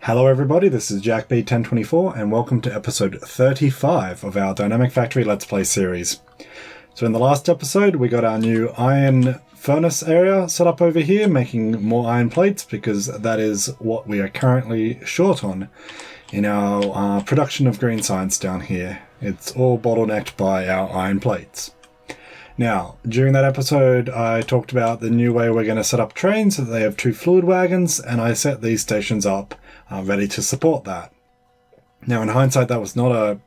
Hello everybody, this is JackB1024 and welcome to episode 35 of our Dynamic Factory Let's Play series. So in the last episode we got our new iron furnace area set up over here, making more iron plates because that is what we are currently short on in our production of green science down here. It's all bottlenecked by our iron plates. Now, during that episode, I talked about the new way we're going to set up trains so that they have two fluid wagons, and I set these stations up ready to support that. Now, in hindsight, that was not a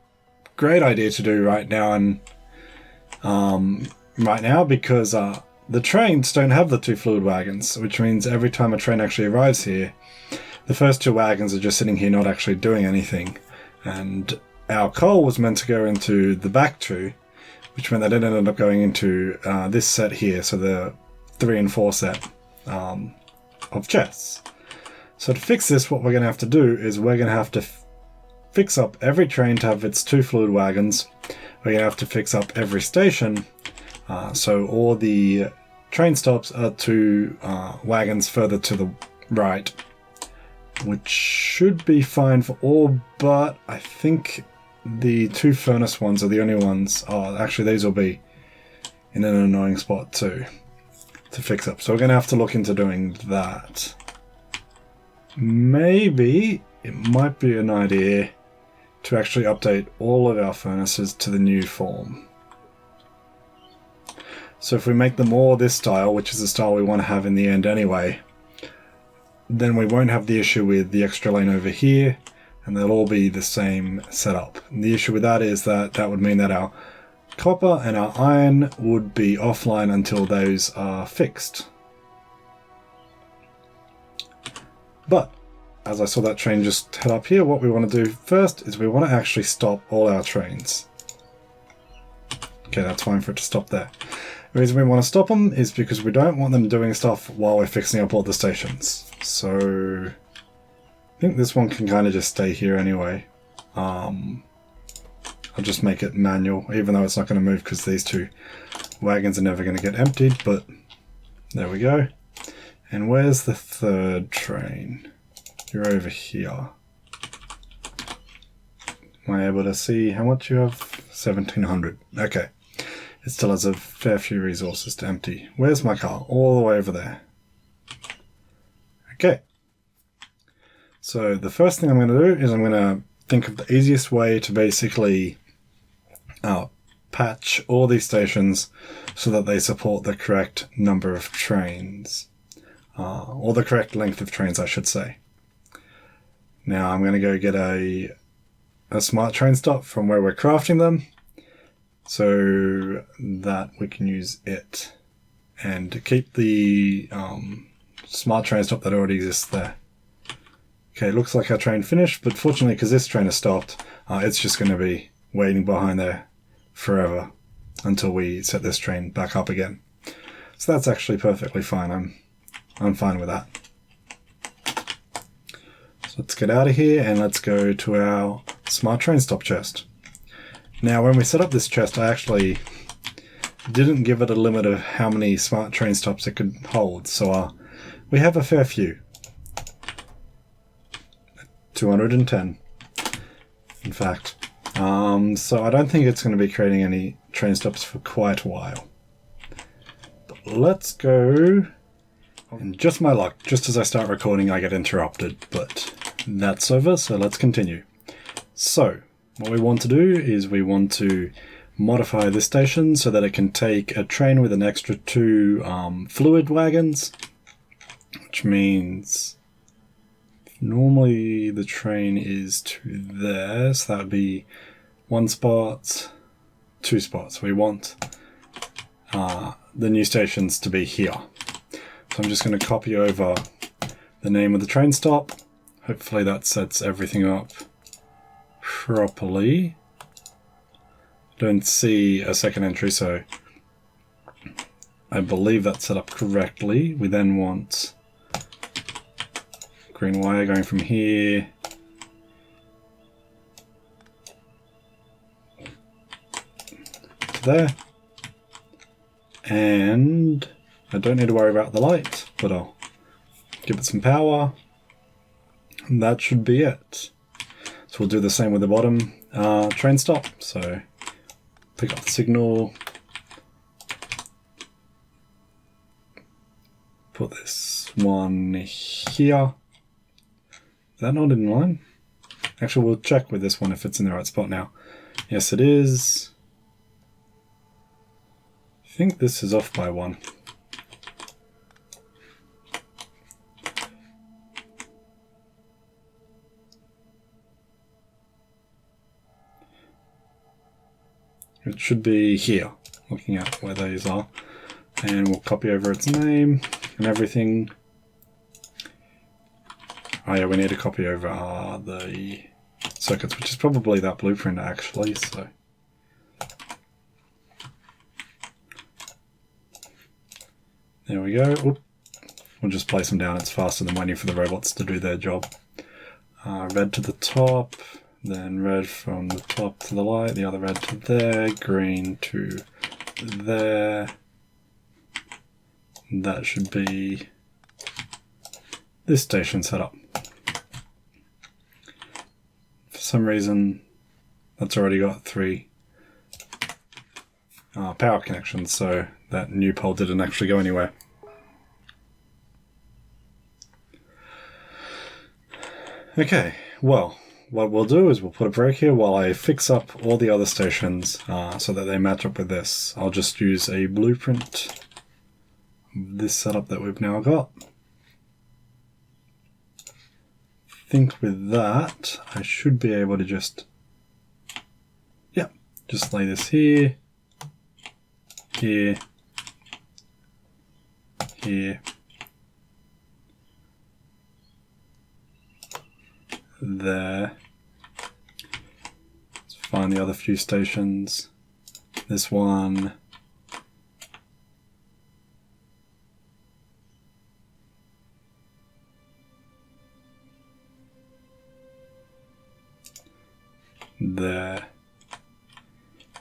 great idea to do right now, because the trains don't have the two fluid wagons, which means every time a train actually arrives here, the first two wagons are just sitting here not actually doing anything. And our coal was meant to go into the back two, which meant that it ended up going into this set here, so the 3 and 4 set of chests. So to fix this, what we're going to have to do is we're going to have to fix up every train to have its two fluid wagons. We're going to have to fix up every station, so all the train stops are two wagons further to the right, which should be fine for all, but I think the two furnace ones are the only ones. Oh, actually these will be in an annoying spot too to fix up. So we're going to have to look into doing that. Maybe it might be an idea to actually update all of our furnaces to the new form. So if we make them all this style, which is the style we want to have in the end anyway, then we won't have the issue with the extra lane over here, and they'll all be the same setup. And the issue with that is that that would mean that our copper and our iron would be offline until those are fixed. But as I saw that train just head up here, what we want to do first is we want to actually stop all our trains. Okay, that's fine for it to stop there. The reason we want to stop them is because we don't want them doing stuff while we're fixing up all the stations. So I think this one can kind of just stay here anyway. I'll just make it manual, even though it's not going to move because these two wagons are never going to get emptied, but there we go. And where's the third train? You're over here. Am I able to see how much you have? 1700. Okay. It still has a fair few resources to empty. Where's my car? All the way over there. Okay. So the first thing I'm going to do is I'm going to think of the easiest way to basically patch all these stations so that they support the correct number of trains. Or the correct length of trains, I should say. Now I'm going to go get a smart train stop from where we're crafting them so that we can use it and keep the smart train stop that already exists there. Okay, looks like our train finished, but fortunately because this train has stopped, it's just going to be waiting behind there forever until we set this train back up again. So that's actually perfectly fine. I'm fine with that. So let's get out of here and let's go to our smart train stop chest. Now when we set up this chest, I actually didn't give it a limit of how many smart train stops it could hold, so we have a fair few. 210 in fact. So I don't think it's going to be creating any train stops for quite a while. But let's go. And just my luck, just as I start recording I get interrupted, but that's over, so let's continue. So what we want to do is we want to modify this station so that it can take a train with an extra 2 fluid wagons, which means normally the train is to there, so that would be 1 spot, 2 spots. We want the new stations to be here. So I'm just going to copy over the name of the train stop. Hopefully that sets everything up properly. Don't see a second entry, so I believe that's set up correctly. We then want green wire going from here to there. And I don't need to worry about the light, but I'll give it some power. And that should be it. So we'll do the same with the bottom train stop. So pick up the signal, put this one here. Is that not in line? Actually, we'll check with this one if it's in the right spot now. Yes, it is. I think this is off by one. It should be here, looking at where these are. And we'll copy over its name and everything. Oh yeah, we need to copy over the circuits, which is probably that blueprint actually, so. There we go. Oop. We'll just place them down, it's faster than waiting for the robots to do their job. Red to the top, then red from the top to the light, the other red to there, green to there. That should be this station setup. For some reason, that's already got 3 power connections, so that new pole didn't actually go anywhere. Okay, well, what we'll do is we'll put a break here while I fix up all the other stations so that they match up with this. I'll just use a blueprint of this setup that we've now got. I think with that, I should be able to just lay this here, here, here, there. Let's find the other few stations. This one. There.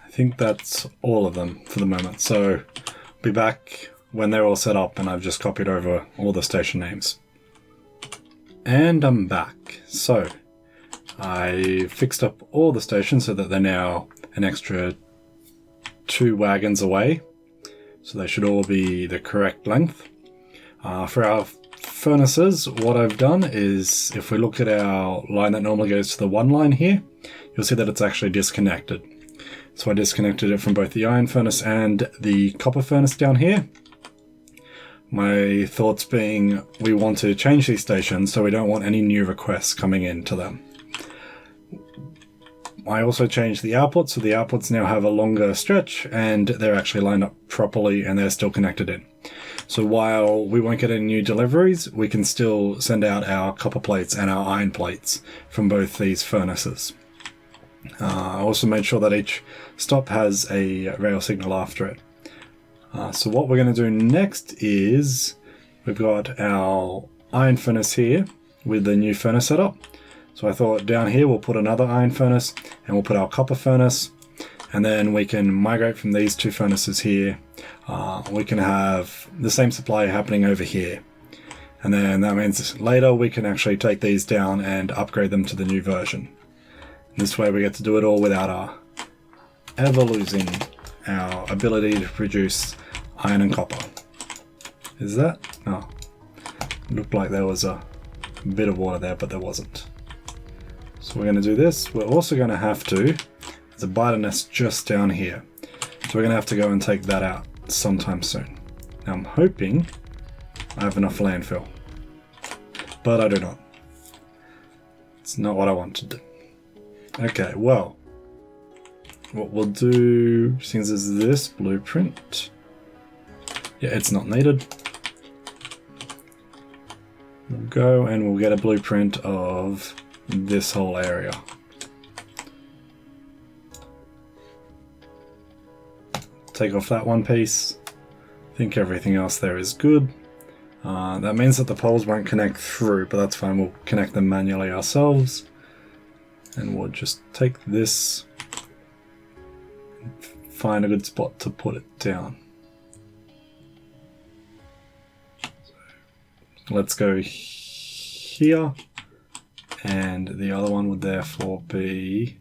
I think that's all of them for the moment. So I'll be back when they're all set up and I've just copied over all the station names. And I'm back. So I fixed up all the stations so that they're now an extra 2 wagons away. So they should all be the correct length. For our furnaces, what I've done is, if we look at our line that normally goes to the 1 line here, you'll see that it's actually disconnected. So I disconnected it from both the iron furnace and the copper furnace down here. My thoughts being, we want to change these stations so we don't want any new requests coming into them. I also changed the outputs, so the outputs now have a longer stretch and they're actually lined up properly and they're still connected in. So while we won't get any new deliveries, we can still send out our copper plates and our iron plates from both these furnaces. I also made sure that each stop has a rail signal after it. So what we're going to do next is, we've got our iron furnace here with the new furnace setup. So I thought down here we'll put another iron furnace and we'll put our copper furnace, and then we can migrate from these 2 furnaces here. We can have the same supply happening over here. And then that means later we can actually take these down and upgrade them to the new version. This way we get to do it all without ever losing our ability to produce iron and copper. Is that? No. It looked like there was a bit of water there, but there wasn't. So we're going to do this. We're also going to have to, there's a biter nest just down here. So we're going to have to go and take that out sometime soon. Now I'm hoping I have enough landfill, but I do not. It's not what I want to do. Okay, well, what we'll do, since there's this blueprint, yeah, it's not needed. We'll go and we'll get a blueprint of this whole area. Take off that one piece. I think everything else there is good. That means that the poles won't connect through, but that's fine. We'll connect them manually ourselves. And we'll just take this and find a good spot to put it down. So let's go here, and the other one would therefore be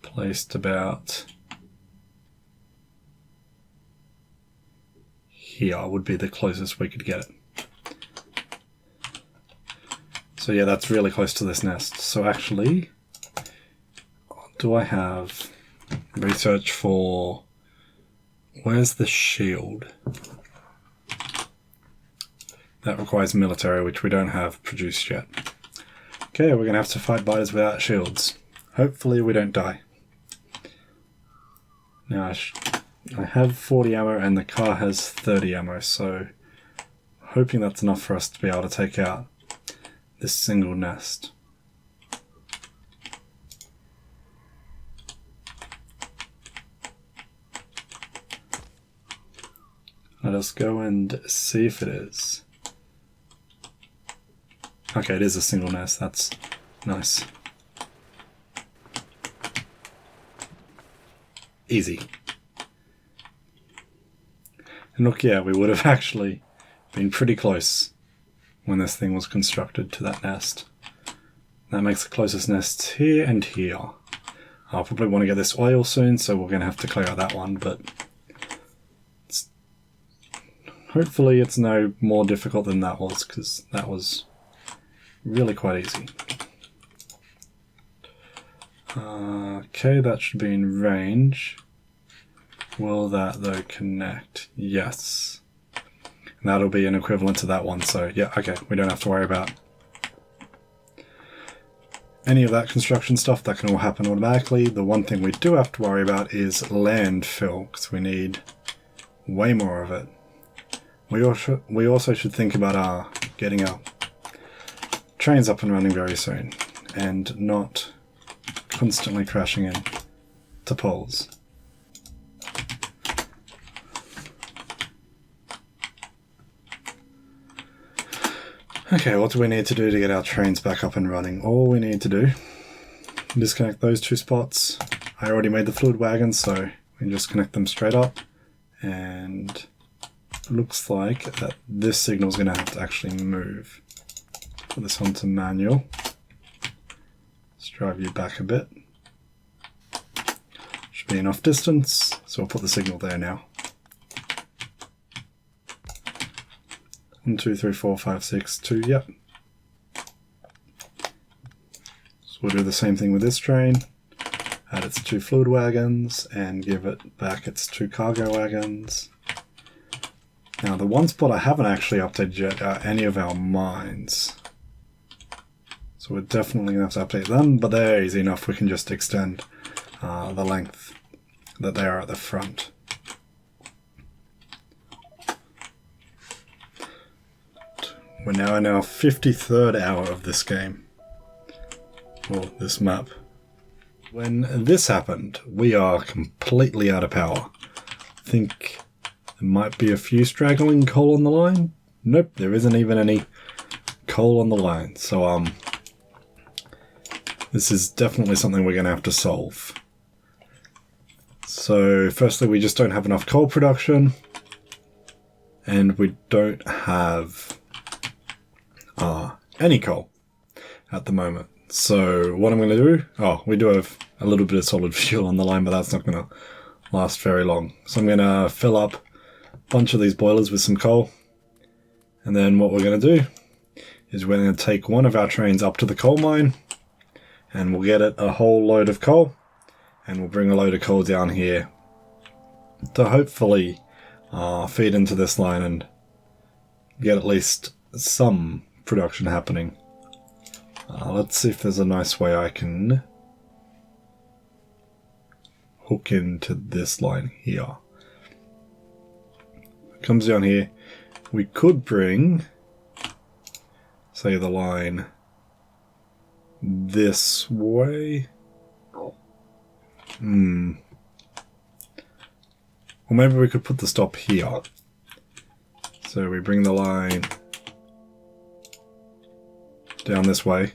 placed about here would be the closest we could get it. So yeah, that's really close to this nest. So actually, do I have research for where's the shield? That requires military, which we don't have produced yet. Okay, we're gonna have to fight biters without shields. Hopefully we don't die. Now I have 40 ammo and the car has 30 ammo, so hoping that's enough for us to be able to take out this single nest. Let us go and see if it is. Okay, it is a single nest, that's nice. Easy. And look, yeah, we would have actually been pretty close when this thing was constructed to that nest. That makes the closest nests here and here. I'll probably want to get this oil soon, so we're going to have to clear out that one, but hopefully it's no more difficult than that was, because that was really quite easy. Okay, that should be in range. Will that though connect? Yes. And that'll be an equivalent to that one, so yeah, okay, we don't have to worry about any of that construction stuff. That can all happen automatically. The one thing we do have to worry about is landfill, because we need way more of it. We also should think about getting our trains up and running very soon, and not constantly crashing in to poles. Okay, what do we need to do to get our trains back up and running? All we need to do, disconnect those two spots. I already made the fluid wagons, so we can just connect them straight up. And it looks like that this signal is going to have to actually move. Put this onto manual. Let's drive you back a bit. Should be enough distance, so we'll put the signal there now. 1, 2, 3, 4, 5, 6, 2, yep. So we'll do the same thing with this train. Add its 2 fluid wagons and give it back its 2 cargo wagons. Now the one spot I haven't actually updated yet are any of our mines. So we're definitely going to have to update them, but they're easy enough. We can just extend the length that they are at the front. We're now in our 53rd hour of this game, or this map. When this happened, we are completely out of power. I think there might be a few straggling coal on the line. Nope, there isn't even any coal on the line. So this is definitely something we're going to have to solve. So firstly, we just don't have enough coal production, and we don't have any coal at the moment. So what I'm going to do, we do have a little bit of solid fuel on the line, but that's not going to last very long. So I'm going to fill up a bunch of these boilers with some coal, and then what we're going to do is we're going to take one of our trains up to the coal mine, and we'll get it a whole load of coal, and we'll bring a load of coal down here to hopefully feed into this line and get at least some production happening. Let's see if there's a nice way I can hook into this line here. It comes down here. We could bring, say, the line this way. Or maybe we could put the stop here. So we bring the line down this way.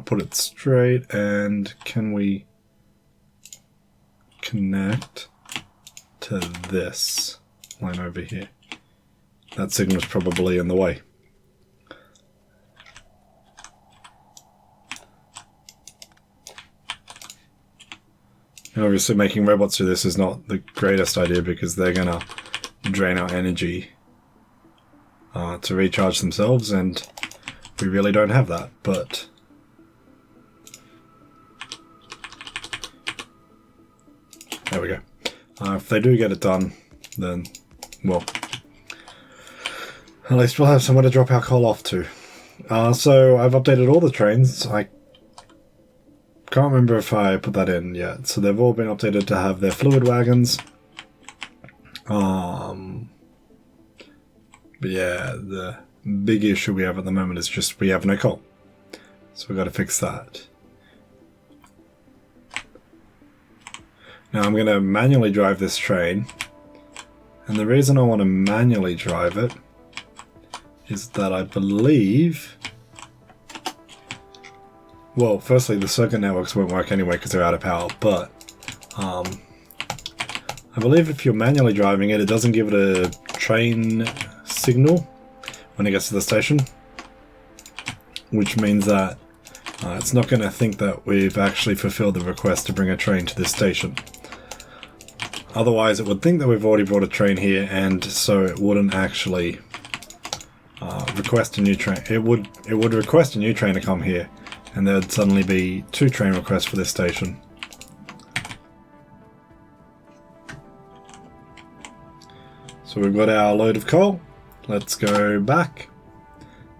Put it straight, and can we connect to this line over here? that signal's probably in the way. And obviously making robots do this is not the greatest idea because they're going to drain our energy to recharge themselves, and we really don't have that, but there we go. If they do get it done, then, well, at least we'll have somewhere to drop our coal off to. So I've updated all the trains. I can't remember if I put that in yet. So they've all been updated to have their fluid wagons. But yeah, the big issue we have at the moment is just we have no coal. So we've got to fix that. Now I'm going to manually drive this train. And the reason I want to manually drive it is that I believe... Well, firstly, the circuit networks won't work anyway because they're out of power, but I believe if you're manually driving it, it doesn't give it a train signal when it gets to the station, which means that it's not going to think that we've actually fulfilled the request to bring a train to this station. Otherwise, it would think that we've already brought a train here, and so it wouldn't actually request a new train. It would request a new train to come here, and there'd suddenly be 2 train requests for this station. So we've got our load of coal. Let's go back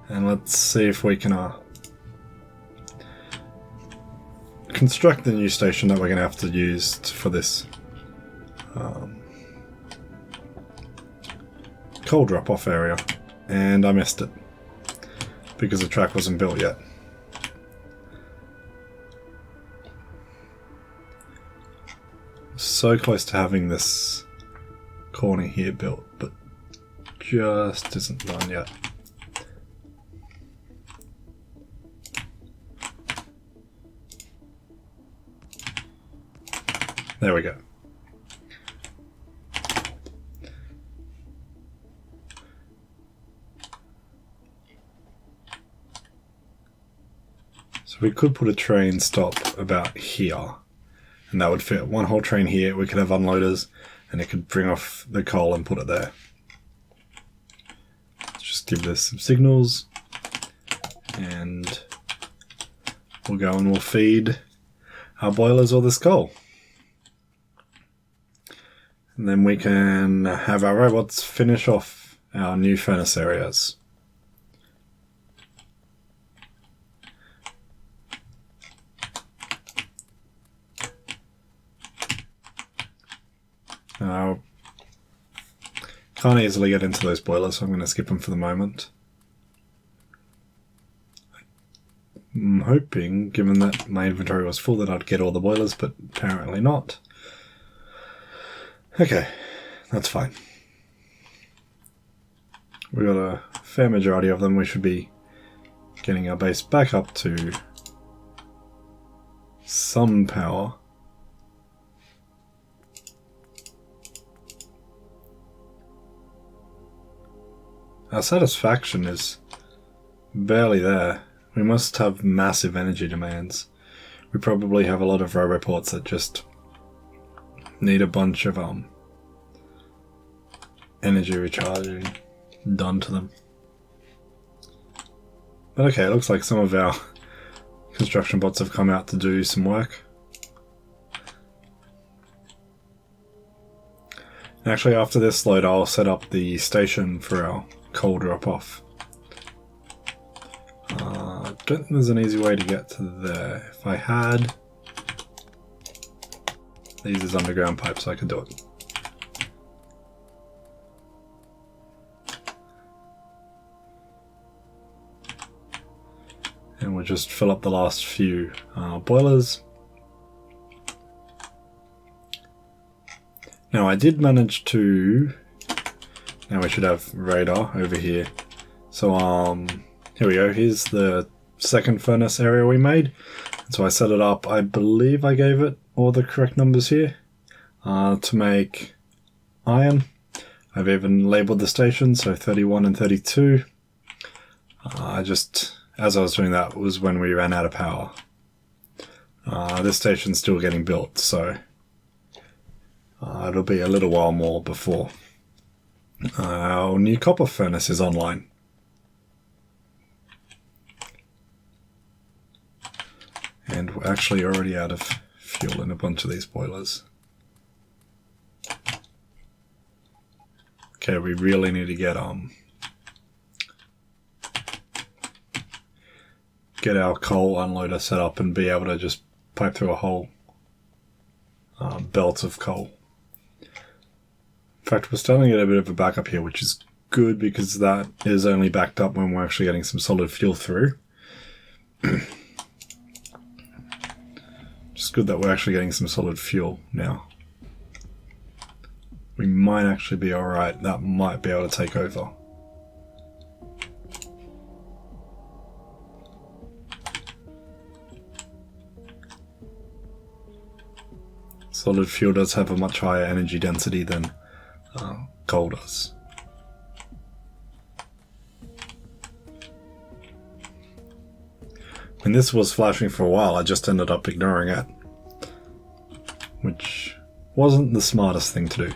and let's see if we can construct the new station that we're going to have to use for this coal drop-off area. And I missed it because the track wasn't built yet. So close to having this corner here built, but just isn't done yet. There we go. So we could put a train stop about here. And that would fit one whole train here. We could have unloaders, and it could bring off the coal and put it there. Let's just give this some signals, and we'll go and we'll feed our boilers all this coal. And then we can have our robots finish off our new furnace areas. Can't easily get into those boilers, so I'm going to skip them for the moment. I'm hoping, given that my inventory was full, that I'd get all the boilers, but apparently not. Okay, that's fine. We've got a fair majority of them. We should be getting our base back up to some power. Our satisfaction is barely there. We must have massive energy demands. We probably have a lot of roboports that just need a bunch of energy recharging done to them. But okay, it looks like some of our construction bots have come out to do some work. And actually, after this load, I'll set up the station for our coal drop-off. I don't think there's an easy way to get to there. If I had these as underground pipes, I could do it. And we'll just fill up the last few boilers. Now I did manage to... Now we should have radar over here. So here we go. Here's the second furnace area we made. So I set it up. I believe I gave it all the correct numbers here to make iron. I've even labelled the stations, so 31 and 32. As I was doing that was when we ran out of power. This station's still getting built, so it'll be a little while more before our new copper furnace is online. And we're actually already out of fuel in a bunch of these boilers. Okay, we really need to get our coal unloader set up and be able to just pipe through a whole belt of coal. In fact, we're starting to get a bit of a backup here, which is good because that is only backed up when we're actually getting some solid fuel through. Just good that we're actually getting some solid fuel now. We might actually be alright. That might be able to take over. Solid fuel does have a much higher energy density than coal does. When this was flashing for a while, I just ended up ignoring it, which wasn't the smartest thing to do.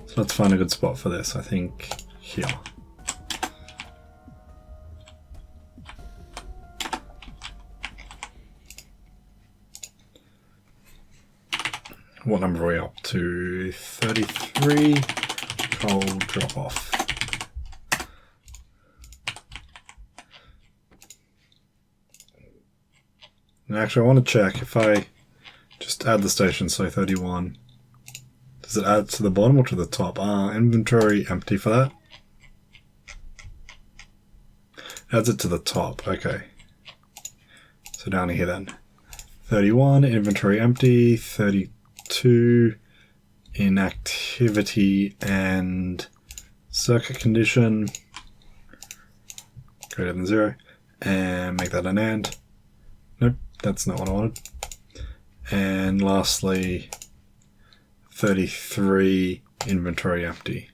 So let's find a good spot for this, I think here. What number are we up to? 33. Coal drop off. And actually I want to check if I just add the station, so 31. Does it add to the bottom or to the top? Inventory empty for that. Adds it to the top, okay. So down here then. 31, inventory empty, 32 inactivity and circuit condition greater than 0, and make that an AND. Nope, that's not what I wanted. And lastly, 33 inventory empty.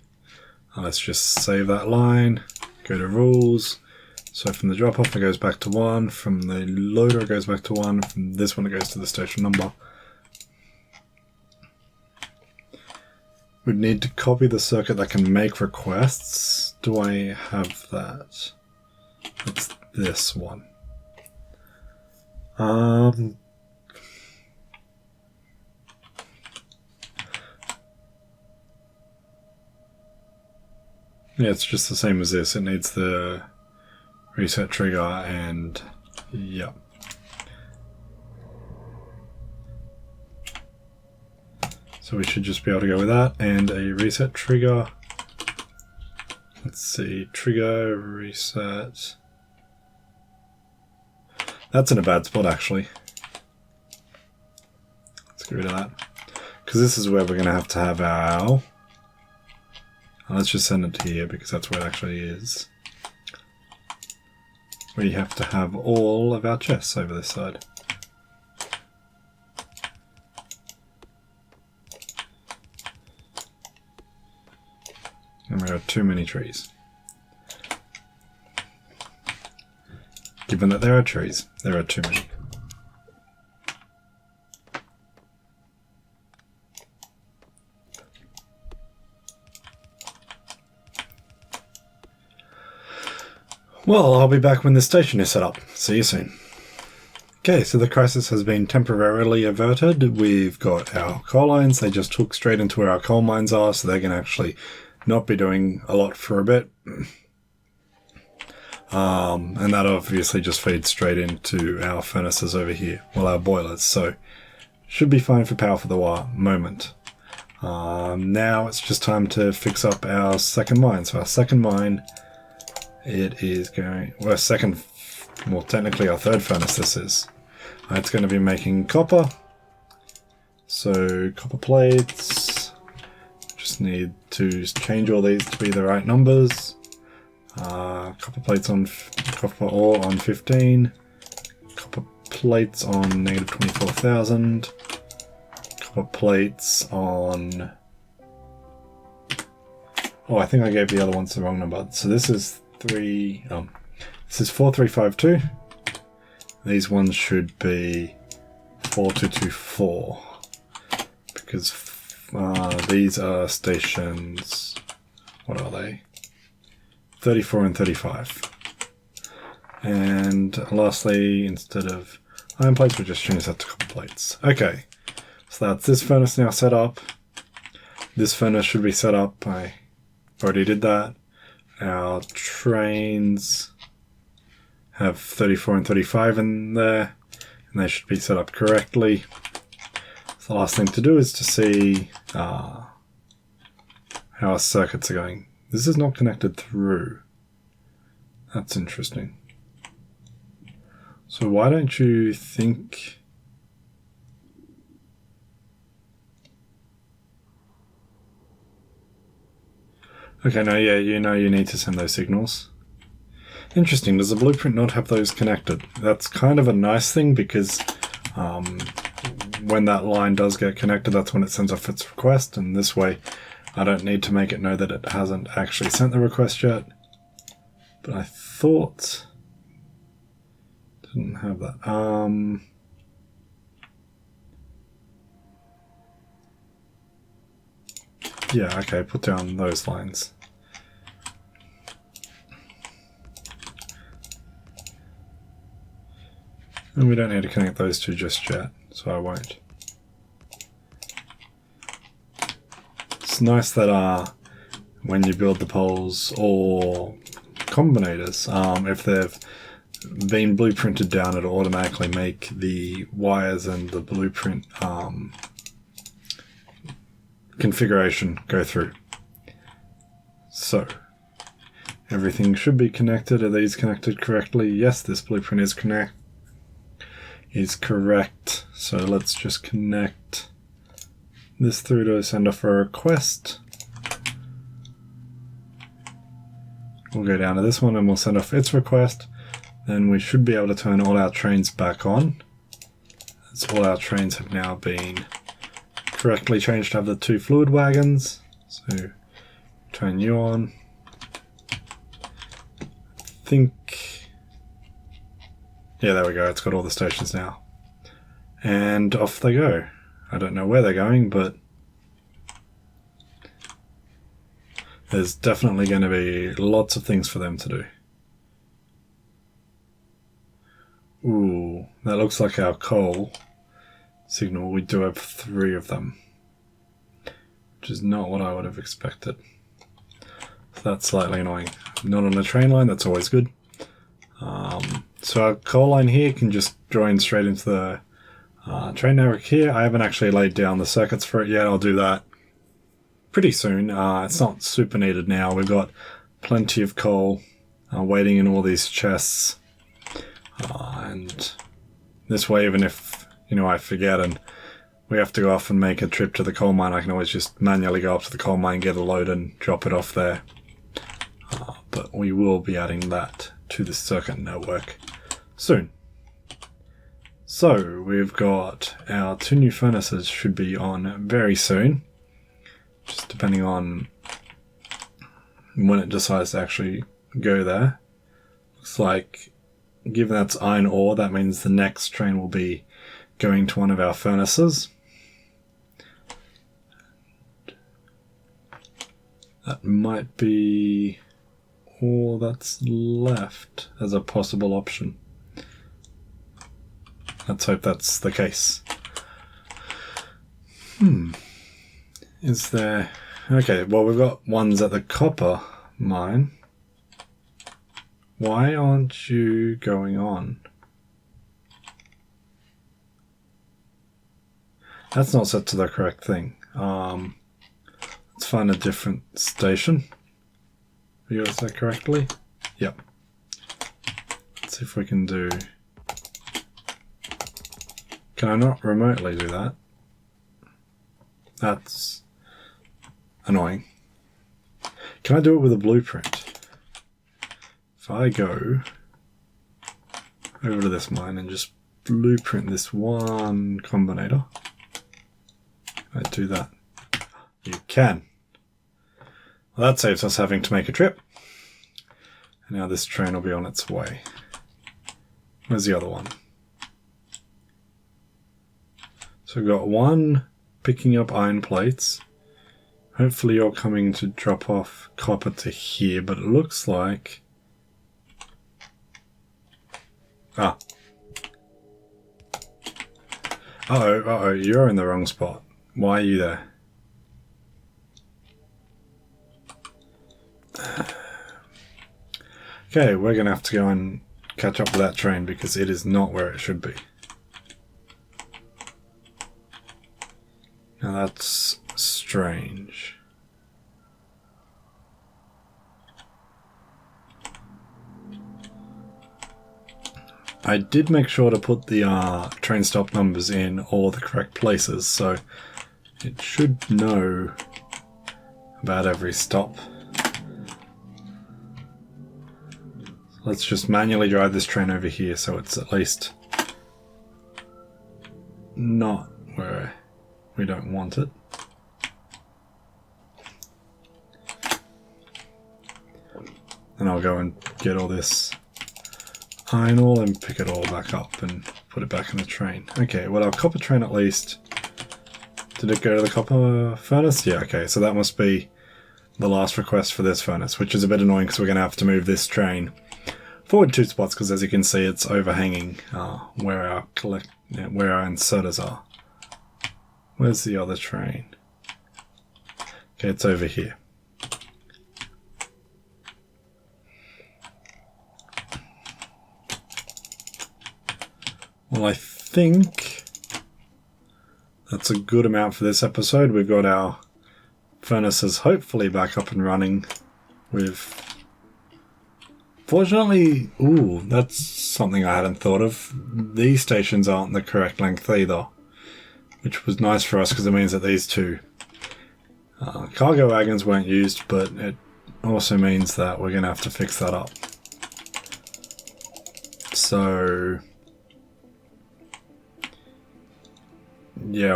Let's just save that line, go to rules. So from the drop off it goes back to 1, from the loader it goes back to 1, from this one it goes to the station number. We'd need to copy the circuit that can make requests. Do I have that? It's this one. Yeah, it's just the same as this. It needs the reset trigger and yeah. So we should just be able to go with that and a reset trigger. Let's see, trigger, reset. That's in a bad spot actually. Let's get rid of that. Because this is where we're going to have our... Let's just send it to here because that's where it actually is. We have to have all of our chests over this side. And we have too many trees. Given that there are trees, there are too many. Well, I'll be back when the station is set up. See you soon. Okay, so the crisis has been temporarily averted. We've got our coal lines. They just hook straight into where our coal mines are, so they can actually not be doing a lot for a bit. And that obviously just feeds straight into our furnaces over here, well, our boilers, so should be fine for power for the moment. Now it's just time to fix up our second mine. So our second mine, it is going, well, technically our third furnace this is. It's going to be making copper. So copper plates, just need to change all these to be the right numbers. Copper plates on copper ore on 15, copper plates on -24,000, put plates on... Oh, I think I gave the other ones the wrong number. So this is 4352. These ones should be 4224 because these are stations, what are they? 34 and 35. And lastly, instead of iron plates, we're just changing that to copper plates. Okay, so that's this furnace now set up. This furnace should be set up. I already did that. Our trains have 34 and 35 in there, and they should be set up correctly. So the last thing to do is to see how our circuits are going. This is not connected through. That's interesting. So why don't you think... Okay, no, yeah, you know you need to send those signals. Interesting, does the blueprint not have those connected? That's kind of a nice thing because when that line does get connected, that's when it sends off its request, and this way I don't need to make it know that it hasn't actually sent the request yet. But I thought... didn't have that. Yeah, okay, put down those lines. And we don't need to connect those two just yet, so I won't. It's nice that when you build the poles or combinators, if they've been blueprinted down, it'll automatically make the wires and the blueprint configuration go through. So everything should be connected. Are these connected correctly? Yes, this blueprint is correct. So let's just connect this through to send off a request. We'll go down to this one and we'll send off its request. Then we should be able to turn all our trains back on, as all our trains have now been correctly changed to have the 2 fluid wagons. So turn you on. I think, yeah, there we go, it's got all the stations now. And off they go. I don't know where they're going, but there's definitely going to be lots of things for them to do. Ooh, that looks like our coal signal. We do have 3 of them, which is not what I would have expected. So that's slightly annoying. Not on a train line, that's always good. So our coal line here can just join straight into the train network here. I haven't actually laid down the circuits for it yet. I'll do that pretty soon. It's not super needed now. We've got plenty of coal waiting in all these chests. And this way, even if, I forget and we have to go off and make a trip to the coal mine, I can always just manually go up to the coal mine, get a load and drop it off there. But we will be adding that to the circuit network soon. So we've got our 2 new furnaces should be on very soon, just depending on when it decides to actually go there. Looks like, given that's iron ore, that means the next train will be going to one of our furnaces. That might be all that's left as a possible option. Let's hope that's the case. Is there... Okay, well, we've got ones at the copper mine. Why aren't you going on? That's not set to the correct thing. Let's find a different station. Have you got that correctly? Yep. Let's see if we can do... Can I not remotely do that? That's annoying. Can I do it with a blueprint? If I go over to this mine and just blueprint this one combinator. I do that. You can. Well, that saves us having to make a trip. And now this train will be on its way. Where's the other one? So we've got one picking up iron plates. Hopefully you're coming to drop off copper to here, but it looks like... Ah. Uh-oh, you're in the wrong spot. Why are you there? Okay, we're going to have to go and catch up with that train because it is not where it should be. Now that's strange. I did make sure to put the train stop numbers in all the correct places, so it should know about every stop. Let's just manually drive this train over here so it's at least not where we don't want it. And I'll go and get all this iron ore and pick it all back up and put it back in the train. Okay, well, our copper train at least... Did it go to the copper furnace? Yeah, okay, so that must be the last request for this furnace, which is a bit annoying because we're going to have to move this train forward 2 spots because, as you can see, it's overhanging where our inserters are. Where's the other train? Okay, it's over here. Well, I think that's a good amount for this episode. We've got our furnaces hopefully back up and running with... Fortunately, ooh, that's something I hadn't thought of. These stations aren't the correct length either, which was nice for us because it means that these two cargo wagons weren't used, but it also means that we're going to have to fix that up. So... yeah,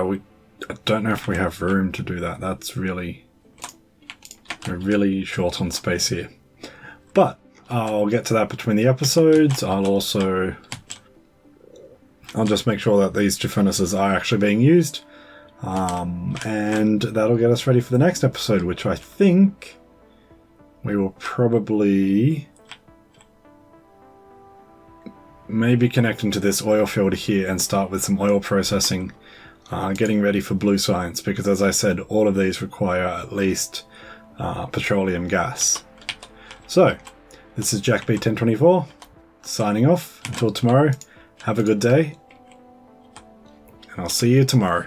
I don't know if we have room to do that. That's really... we're really short on space here. But I'll get to that between the episodes. I'll just make sure that these two furnaces are actually being used. And that'll get us ready for the next episode, which I think we will probably maybe connect into this oil field here and start with some oil processing. Getting ready for blue science, because as I said, all of these require at least petroleum gas. So, this is Jack B1024, signing off. Until tomorrow, have a good day, and I'll see you tomorrow.